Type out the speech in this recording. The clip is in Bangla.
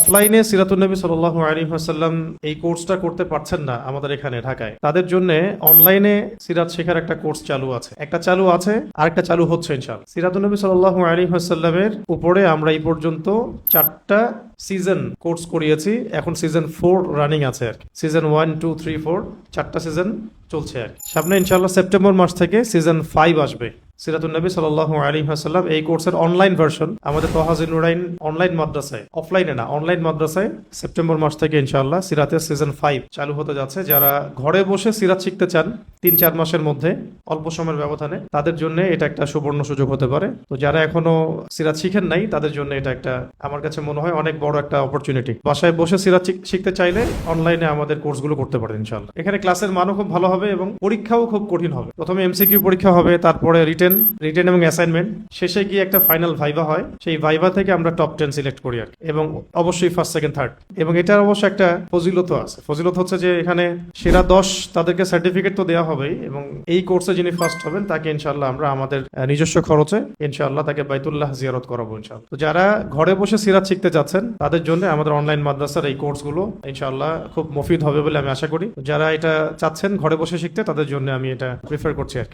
অফলাইনে সিরাতুন নবী সাল্লাল্লাহু আলাইহি ওয়াসাল্লাম এই কোর্সটা করতে পারছেন না আমাদের এখানে ঢাকায়, তাদের জন্য অনলাইনে সিরাত শেখার একটা কোর্স চালু আছে, আরেকটা চালু হচ্ছে ইনশাআল্লাহ। সিরাতুন নবী সাল্লাল্লাহু আলাইহি ওয়াসাল্লামের উপরে আমরা এই পর্যন্ত 4টা সিজন কোর্স করিয়েছি, এখন সিজন 4 রানিং আছে আর কি। সিজন 1, 2, 3, 4 4টা সিজন চলছে আর কি। সামনে ইনশাআল্লাহ সেপ্টেম্বর মাস থেকে সিজন 5 আসবে। সিরাতুন নবী সাল্লাল্লাহু আলাইহি ওয়াসাল্লাম এই কোর্সের অনলাইন ভার্সন আমাদের তহাজির নুরাইন অনলাইন মাদ্রাসায়, অফলাইনে না অনলাইন মাদ্রাসায় সেপ্টেম্বর মাস থেকে ইনশাআল্লাহ সিরাতের সিজন 5 চালু হতে যাচ্ছে। যারা ঘরে বসে সিরাত শিখতে চান 3-4 মাসের মধ্যে অল্প সময়ের ব্যবধানে, তাদের জন্য এটা একটা সুবর্ণ সুযোগ হতে পারে। তো যারা এখনো সিরাত শিখেন নাই তাদের জন্য এটা একটা, আমার কাছে মনে হয় অনেক বড় একটা অপরচুনিটি। বাসায় বসে সিরাত শিখতে চাইলে অনলাইনে আমাদের কোর্সগুলো করতে পারেন ইনশাআল্লাহ। এখানে ক্লাসের মানও খুব ভালো হবে এবং পরীক্ষাও খুব কঠিন হবে। প্রথমে এমসিকিউ পরীক্ষা হবে, তারপরে রিটেন এবং অ্যাসাইনমেন্ট, শেষে গিয়ে একটা ফাইনাল ভাইভা হয়। সেই ভাইভা থেকে আমরা টপ 10 সিলেক্ট করি আর কি, এবং অবশ্যই ফার্স্ট, সেকেন্ড, থার্ড। এবং এটার অবশ্য একটা ফজিলত আছে। ফজিলত হচ্ছে যে এখানে সেরা 10 তাদেরকে সার্টিফিকেট তো দেওয়া হবেই, এবং এই কোর্সে যিনি ফার্স্ট হবেন তাকে ইনশাআল্লাহ আমরা আমাদের নিজস্ব খরচে ইনশাআল্লাহ তাকে বাইতুল্লাহ জিয়ারত করাবো ইনশাআল্লাহ। তো যারা ঘরে বসে সিরাত শিখতে যাচ্ছেন তাদের জন্য আমাদের অনলাইন মাদ্রাসার এই কোর্সগুলো ইনশাআল্লাহ খুব মফিদ হবে বলে আমি আশা করি। যারা এটা চাচ্ছেন ঘরে বসে শিখতে, তাদের জন্য আমি এটা প্রিফার করছি আর কি।